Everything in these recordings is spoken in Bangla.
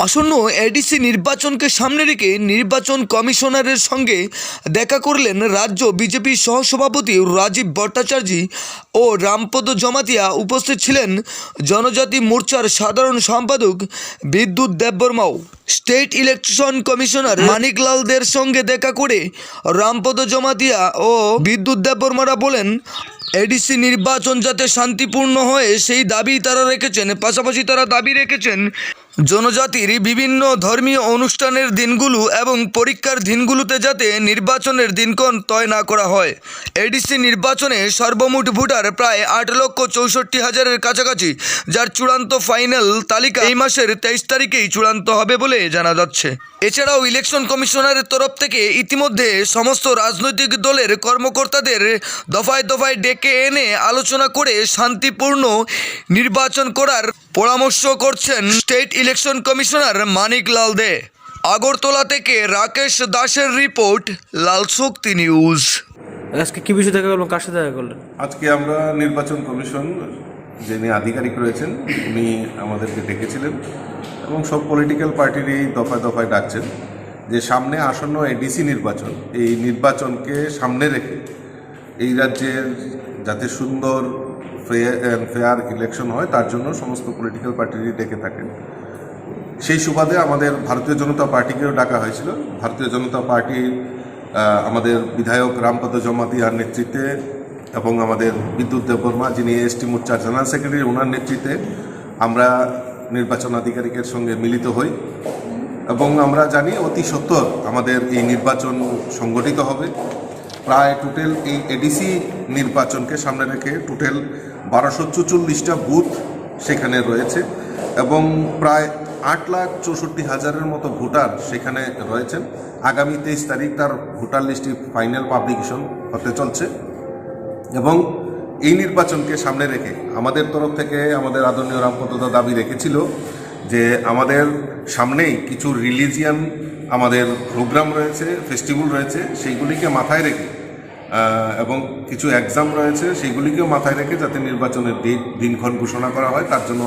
আসন্ন এডিসি নির্বাচনকে সামনে রেখে নির্বাচন কমিশনারের সঙ্গে দেখা করলেন রাজ্য বিজেপি সহসভাপতি রাজীব ভট্টাচার্য ও রামপদ জমাতিয়া। উপস্থিত ছিলেন জনজাতি মোর্চার সাধারণ সম্পাদক বিদ্যুৎ দেববর্মাও। স্টেট ইলেকশন কমিশনার মানিকলালদের সঙ্গে দেখা করে রামপদ জমাতিয়া ও বিদ্যুৎ দেববর্মারা বলেন, এডিসি নির্বাচন যাতে শান্তিপূর্ণ হয় সেই দাবি তারা রেখেছেন। পাশাপাশি তারা দাবি রেখেছেন জনজাতির বিভিন্ন ধর্মীয় অনুষ্ঠানের দিনগুলো এবং পরীক্ষার দিনগুলোতে যাতে নির্বাচনের দিনক্ষণ তয় না করা হয়। এডিসি নির্বাচনে সর্বমোট ভোটার প্রায় 8,64,000-এর কাছাকাছি, যার চূড়ান্ত ফাইনাল তালিকা এই মাসের 23 তারিখেই চূড়ান্ত হবে বলে জানা যাচ্ছে। এছাড়াও ইলেকশন কমিশনারের তরফ থেকে ইতিমধ্যে সমস্ত রাজনৈতিক দলের কর্মকর্তাদের দফায় দফায় ডেকে এনে আলোচনা করে শান্তিপূর্ণ নির্বাচন করার পরামর্শ করছেন স্টেট ইলেকশন কমিশনার মানিকলাল দে। আগরতলা থেকে রাকেশ দাসের রিপোর্ট, লাল শক্তি নিউজ। আজকে কি বিষয়ে দেখা করলেন, কার সাথে দেখা করলেন? আজকে আমরা নির্বাচন কমিশন যিনি আধিকারিক রয়েছেন উনি আমাদেরকে ডেকেছিলেন এবং সব পলিটিক্যাল পার্টিরই দফায় দফায় ডাকছেন যে সামনে আসন্ন এডিসি নির্বাচন, এই নির্বাচনকে সামনে রেখে এই রাজ্যের যাতে সুন্দর ফেয়ার ইলেকশন হয় তার জন্য সমস্ত পলিটিক্যাল পার্টিরই ডেকে থাকেন। সেই সুবাদে আমাদের ভারতীয় জনতা পার্টিকেও ডাকা হয়েছিল। ভারতীয় জনতা পার্টির আমাদের বিধায়ক রামপদ জমাতিয়ার নেতৃত্বে এবং আমাদের বিদ্যুৎ দেববর্মা যিনি এসটি মোর্চার জেনারেল সেক্রেটারি, ওনার নেতৃত্বে আমরা নির্বাচন আধিকারিকের সঙ্গে মিলিত হই এবং আমরা জানি অতি সত্বর আমাদের এই নির্বাচন সংগঠিত হবে। প্রায় টোটাল এই এডিসি নির্বাচনকে সামনে রেখে টোটাল 1244টা বুথ সেখানে রয়েছে এবং প্রায় 8,64,000-এর মতো ভোটার সেখানে রয়েছেন। আগামী 23 তারিখ তার ভোটার লিস্টটি ফাইনাল পাবলিকেশন হতে চলছে এবং এই নির্বাচনকে সামনে রেখে আমাদের তরফ থেকে আমাদের আদরণীয় রামপদদা দাবি রেখেছিল যে আমাদের সামনেই কিছু রিলিজিয়ান আমাদের প্রোগ্রাম রয়েছে, ফেস্টিভ্যাল রয়েছে, সেইগুলিকে মাথায় রেখে এবং কিছু এক্সাম রয়েছে সেইগুলিকেও মাথায় রেখে যাতে নির্বাচনের দিনক্ষণ ঘোষণা করা হয় তার জন্য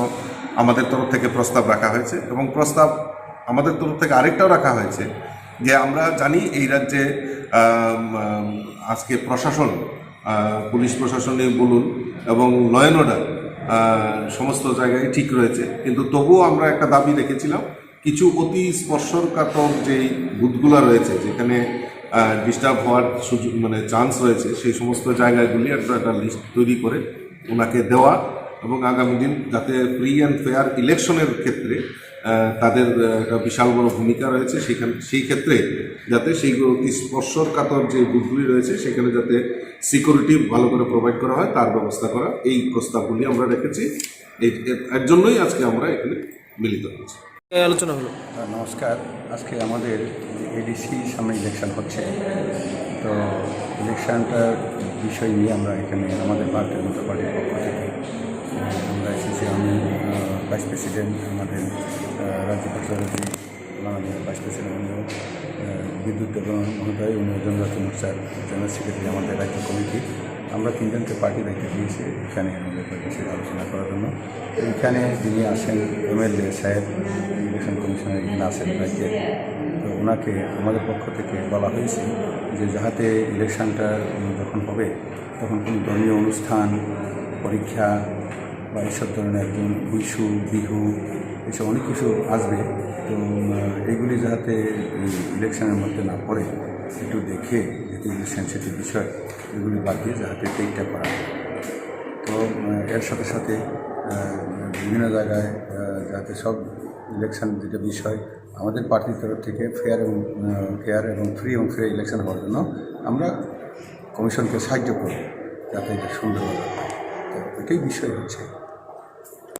আমাদের তরফ থেকে প্রস্তাব রাখা হয়েছে। এবং প্রস্তাব আমাদের তরফ থেকে আরেকটাও রাখা হয়েছে যে আমরা জানি এই রাজ্যে আজকে প্রশাসন, পুলিশ প্রশাসনই বলুন এবং ল অ্যান্ড অর্ডার সমস্ত জায়গায় ঠিক রয়েছে, কিন্তু তবুও আমরা একটা দাবি রেখেছিলাম কিছু অতি স্পর্শকাতর যেই বুথগুলো রয়েছে যেখানে ডিস্টার্ব হওয়ার সুযোগ চান্স রয়েছে সেই সমস্ত জায়গাগুলি একটা লিস্ট তৈরি করে ওনাকে দেওয়া এবং আগামী দিন যাতে ফ্রি অ্যান্ড ফেয়ার ইলেকশনের ক্ষেত্রে তাদের একটা বিশাল বড় ভূমিকা রয়েছে সেই ক্ষেত্রে যাতে সেইগুলো অতি স্পর্শকাতর যে বুথগুলি রয়েছে সেখানে যাতে সিকিউরিটি ভালো করে প্রোভাইড করা হয় তার ব্যবস্থা করা, এই প্রস্তাবগুলি আমরা রেখেছি। এর জন্যই আজকে আমরা এখানে মিলিত হয়েছি। আলোচনা হলো। নমস্কার। আজকে আমাদের এডিসি সামনে ইলেকশন হচ্ছে, তো ইলেকশনটার বিষয় নিয়ে আমরা এখানে আমাদের ভারতীয় জনতা পার্টির পক্ষ থেকে আমরা এসেছি। আমি ভাইস প্রেসিডেন্ট আমাদের রাজীব ভট্টাচার্য, আমাদের ভাইস প্রেসিডেন্ট বিদ্যুৎ দেববর্মা মহোদয়, উনি জনজাতি মোর্চার জেনারেল সেক্রেটারি আমাদের রাজ্য কমিটি। আমরা তিনজনকে পার্টি দায়িত্ব দিয়েছি এখানে আমাদের বিষয়ে আলোচনা করার জন্য। এখানে যিনি আসেন এমএলএ সাহেব, ইলেকশন কমিশনার এখানে আসেন রাজ্যের, তো ওনাকে আমাদের পক্ষ থেকে বলা হয়েছে যে যাতে ইলেকশনটা যখন হবে তখন কোনো ধর্মীয় অনুষ্ঠান, পরীক্ষা বা এইসব ধরনের একজন বিশু, বিহু, এসব অনেক কিছু আসবে, তো এইগুলি যাতে ইলেকশনের মধ্যে না পড়ে একটু দেখে যেহেতু সেন্সিটিভ বিষয় এগুলি বাদ দিয়ে যাতে এইটা করা হয়। তো এর সাথে সাথে বিভিন্ন জায়গায় যাতে সব ইলেকশন যেটা বিষয় আমাদের পার্টির তরফ থেকে ফেয়ার এবং ফ্রি এবং ফেয়ার ইলেকশন হওয়ার জন্য আমরা কমিশনকে সাহায্য করব যাতে এটা সুন্দরভাবে হয়। তো এটাই বিষয় হচ্ছে।